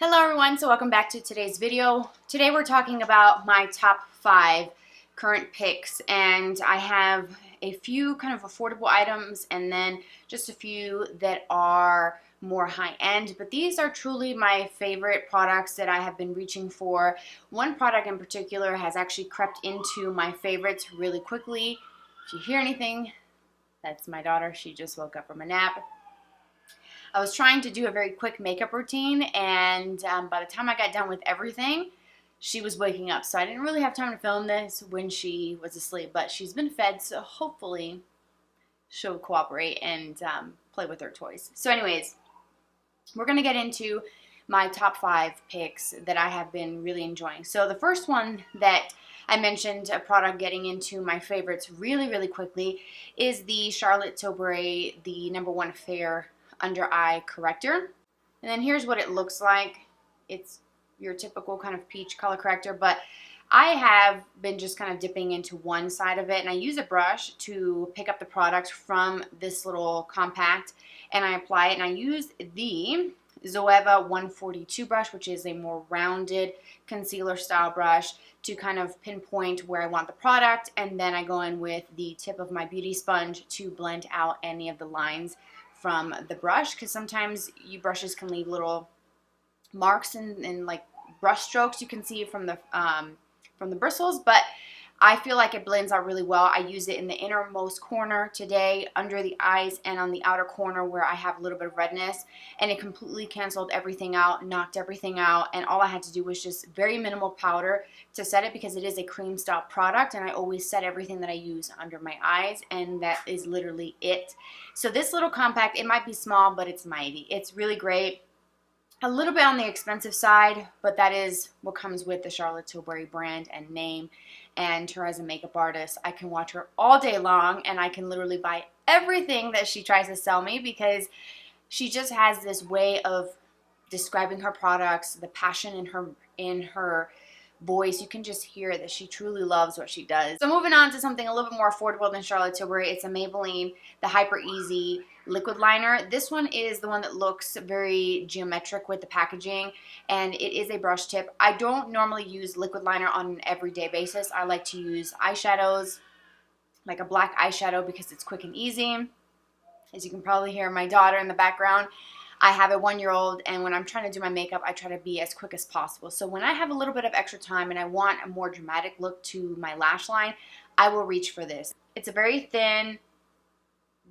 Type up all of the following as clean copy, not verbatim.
Hello everyone, so welcome back to today's video. Today we're talking about my top 5 current picks, and I have a few kind of affordable items and then just a few that are more high-end, but these are truly my favorite products that I have been reaching for. One product in particular has actually crept into my favorites really quickly. If you hear anything, that's my daughter. She just woke up from a nap. I was trying to do a very quick makeup routine, and by the time I got done with everything, she was waking up. So I didn't really have time to film this when she was asleep, but she's been fed, so hopefully she'll cooperate and play with her toys. So anyways, we're going to get into my top 5 picks that I have been really enjoying. So the first one that I mentioned, a product getting into my favorites really quickly, is the Charlotte Tilbury, the #1 Fair under eye corrector. And then here's what it looks like. It's your typical kind of peach color corrector, but I have been just kind of dipping into one side of it, and I use a brush to pick up the product from this little compact, and I apply it, and I use the Zoeva 142 brush, which is a more rounded concealer style brush, to kind of pinpoint where I want the product, and then I go in with the tip of my beauty sponge to blend out any of the lines from the brush, because sometimes brushes can leave little marks and like brush strokes you can see from the bristles, but I feel like it blends out really well. I use it in the innermost corner today, under the eyes, and on the outer corner where I have a little bit of redness, and it completely canceled everything out, knocked everything out, and all I had to do was just very minimal powder to set it, because it is a cream style product, and I always set everything that I use under my eyes, and that is literally it. So this little compact, it might be small, but it's mighty. It's really great. A little bit on the expensive side, but that is what comes with the Charlotte Tilbury brand and name, and her as a makeup artist. I can watch her all day long, and I can literally buy everything that she tries to sell me, because she just has this way of describing her products, the passion in her voice. You can just hear that she truly loves what she does. So moving on to something a little bit more affordable than Charlotte Tilbury, it's a Maybelline, the Hyper Easy liquid liner. This one is the one that looks very geometric with the packaging, and it is a brush tip. I don't normally use liquid liner on an everyday basis. I like to use eyeshadows, like a black eyeshadow, because it's quick and easy. As you can probably hear my daughter in the background, I have a 1-year-old, and when I'm trying to do my makeup, I try to be as quick as possible. So when I have a little bit of extra time and I want a more dramatic look to my lash line, I will reach for this. It's a very thin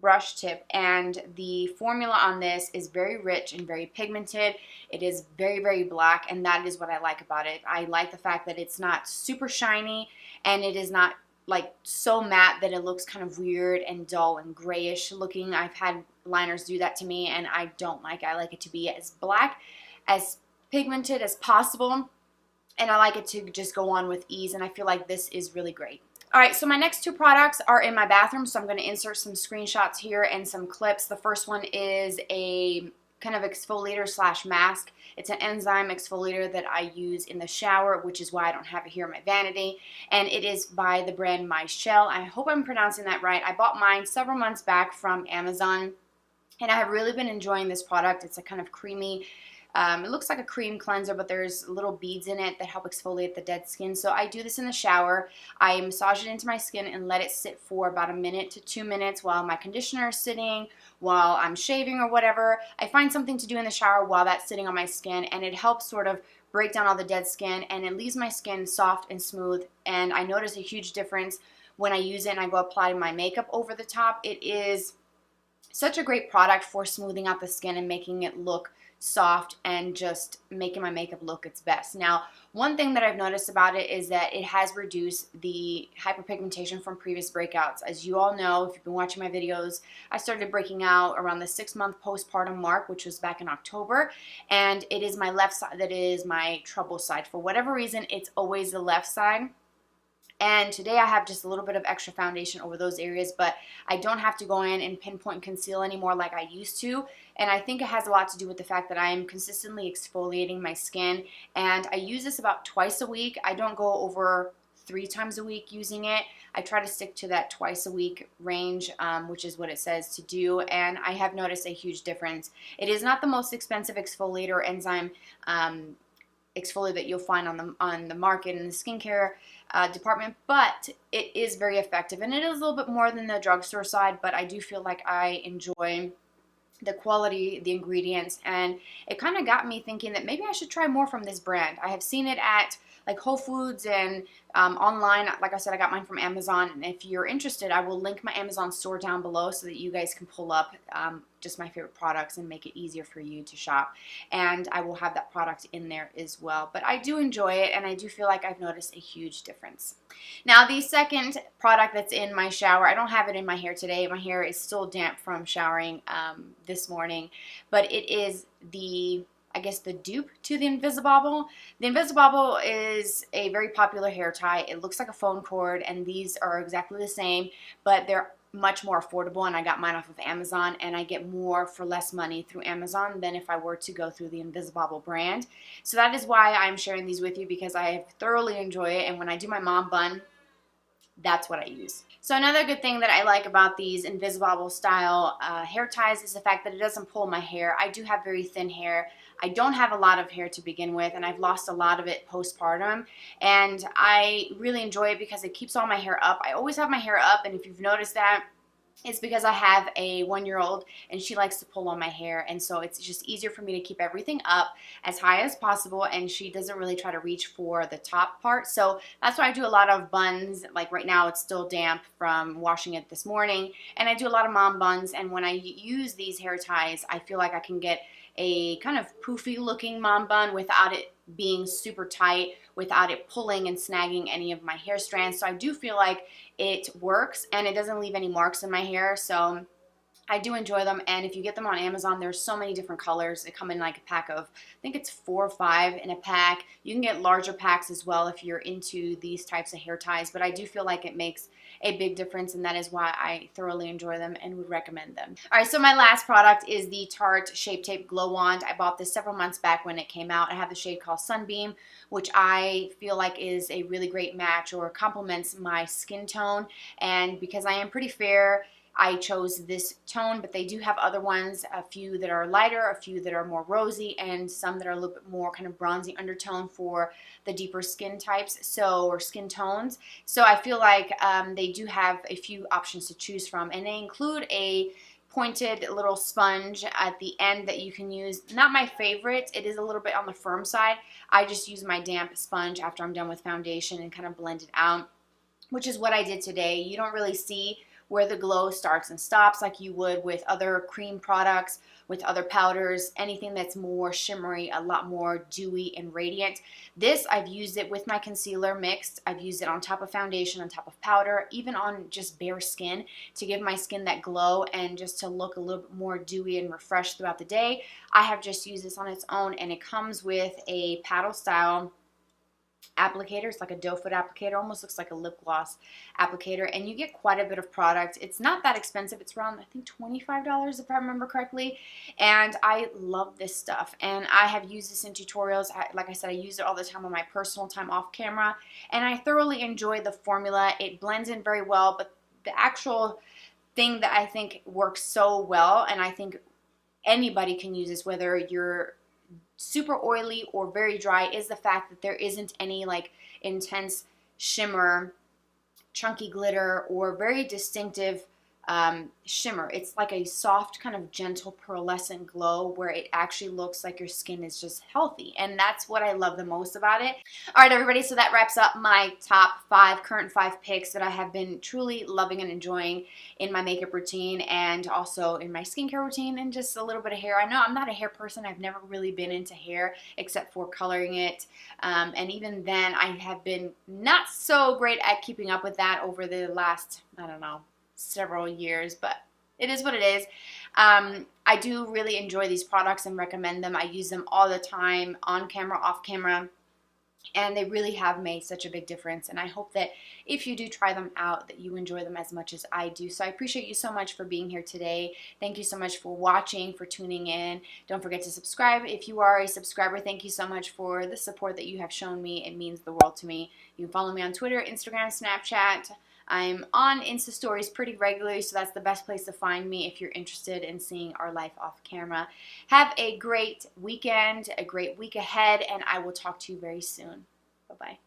brush tip, and the formula on this is very rich and very pigmented. It is very black, and that is what I like about it. I like the fact that it's not super shiny, and it is not like so matte that it looks kind of weird and dull and grayish looking. I've had liners do that to me, and I don't like it. I like it to be as black, as pigmented as possible, and I like it to just go on with ease, and I feel like this is really great. Alright, so my next 2 products are in my bathroom, so I'm going to insert some screenshots here and some clips. The first one is a kind of exfoliator slash mask. It's an enzyme exfoliator that I use in the shower, which is why I don't have it here in my vanity, and it is by the brand Michelle. I hope I'm pronouncing that right. I bought mine several months back from Amazon, and I have really been enjoying this product. It's a kind of creamy, it looks like a cream cleanser, but there's little beads in it that help exfoliate the dead skin. So I do this in the shower. I massage it into my skin and let it sit for about 1 minute to 2 minutes while my conditioner is sitting, while I'm shaving or whatever. I find something to do in the shower while that's sitting on my skin, and it helps sort of break down all the dead skin, and it leaves my skin soft and smooth, and I notice a huge difference when I use it and I go apply my makeup over the top. It is such a great product for smoothing out the skin and making it look soft and just making my makeup look its best. Now, one thing that I've noticed about it is that it has reduced the hyperpigmentation from previous breakouts. As you all know, if you've been watching my videos, I started breaking out around the 6-month postpartum mark, which was back in October, and it is my left side that is my trouble side. For whatever reason, it's always the left side. And today I have just a little bit of extra foundation over those areas, but I don't have to go in and pinpoint conceal anymore like I used to. And I think it has a lot to do with the fact that I am consistently exfoliating my skin, and I use this about twice a week. I don't go over 3 times a week using it. I try to stick to that twice a week range, which is what it says to do, and I have noticed a huge difference. It is not the most expensive exfoliator or enzyme exfoliator that you'll find on the market in the skincare department, but it is very effective, and it is a little bit more than the drugstore side, but I do feel like I enjoy the quality, the ingredients, and it kind of got me thinking that maybe I should try more from this brand. I have seen it at like Whole Foods and online. Like I said, I got mine from Amazon, and if you're interested, I will link my Amazon store down below so that you guys can pull up just my favorite products and make it easier for you to shop, and I will have that product in there as well. But I do enjoy it, and I do feel like I've noticed a huge difference. Now, the second product that's in my shower, I don't have it in my hair today. My hair is still damp from showering this morning, but it is the, I guess, the dupe to the Invisibobble. The Invisibobble is a very popular hair tie. It looks like a phone cord, and these are exactly the same, but they're much more affordable, and I got mine off of Amazon, and I get more for less money through Amazon than if I were to go through the Invisibobble brand. So that is why I'm sharing these with you, because I thoroughly enjoy it, and when I do my mom bun, that's what I use. So another good thing that I like about these Invisibobble style hair ties is the fact that it doesn't pull my hair. I do have very thin hair. I don't have a lot of hair to begin with, and I've lost a lot of it postpartum, and I really enjoy it because it keeps all my hair up. I always have my hair up, and if you've noticed that, it's because I have a 1-year-old and she likes to pull on my hair, and so it's just easier for me to keep everything up as high as possible, and she doesn't really try to reach for the top part. So that's why I do a lot of buns. Like right now it's still damp from washing it this morning, and I do a lot of mom buns, and when I use these hair ties, I feel like I can get a kind of poofy looking mom bun without it being super tight, without it pulling and snagging any of my hair strands. So I do feel like it works, and it doesn't leave any marks in my hair. So I do enjoy them, and if you get them on Amazon, there's so many different colors. They come in like a pack of, I think it's 4 or 5 in a pack. You can get larger packs as well if you're into these types of hair ties, but I do feel like it makes a big difference, and that is why I thoroughly enjoy them and would recommend them. Alright, so my last product is the Tarte Shape Tape Glow Wand. I bought this several months back when it came out. I have the shade called Sunbeam, which I feel like is a really great match or complements my skin tone, and because I am pretty fair, I chose this tone, but they do have other ones, a few that are lighter, a few that are more rosy, and some that are a little bit more kind of bronzy undertone for the deeper skin types, or skin tones. So I feel like they do have a few options to choose from, and they include a pointed little sponge at the end that you can use. Not my favorite. It is a little bit on the firm side. I just use my damp sponge after I'm done with foundation and kind of blend it out, which is what I did today. You don't really see where the glow starts and stops like you would with other cream products, with other powders, anything that's more shimmery, a lot more dewy and radiant. This, I've used it with my concealer mixed. I've used it on top of foundation, on top of powder, even on just bare skin to give my skin that glow and just to look a little bit more dewy and refreshed throughout the day. I have just used this on its own, and it comes with a paddle style applicator. It's like a doe foot applicator, almost looks like a lip gloss applicator, and you get quite a bit of product. It's not that expensive. It's around, I think, $25 if I remember correctly, and I love this stuff, and I have used this in tutorials. Like I said, I use it all the time on my personal time off camera, and I thoroughly enjoy the formula. It blends in very well, but the actual thing that I think works so well, and I think anybody can use this, whether you're super oily or very dry, is the fact that there isn't any like intense shimmer, chunky glitter, or very distinctive shimmer. It's like a soft kind of gentle pearlescent glow where it actually looks like your skin is just healthy, and that's what I love the most about it. Alright everybody, so that wraps up my top 5, current 5 picks that I have been truly loving and enjoying in my makeup routine and also in my skincare routine, and just a little bit of hair. I know I'm not a hair person. I've never really been into hair except for coloring it, and even then I have been not so great at keeping up with that over the last, I don't know, several years, but it is what it is. I do really enjoy these products and recommend them. I use them all the time, on camera, off camera, and they really have made such a big difference, and I hope that if you do try them out that you enjoy them as much as I do. So I appreciate you so much for being here today. Thank you so much for watching, for tuning in. Don't forget to subscribe if you are a subscriber. Thank you so much for the support that you have shown me. It means the world to me. You can follow me on Twitter, Instagram, Snapchat, I'm on Insta stories pretty regularly, so that's the best place to find me if you're interested in seeing our life off camera. Have a great weekend, a great week ahead, and I will talk to you very soon. Bye-bye.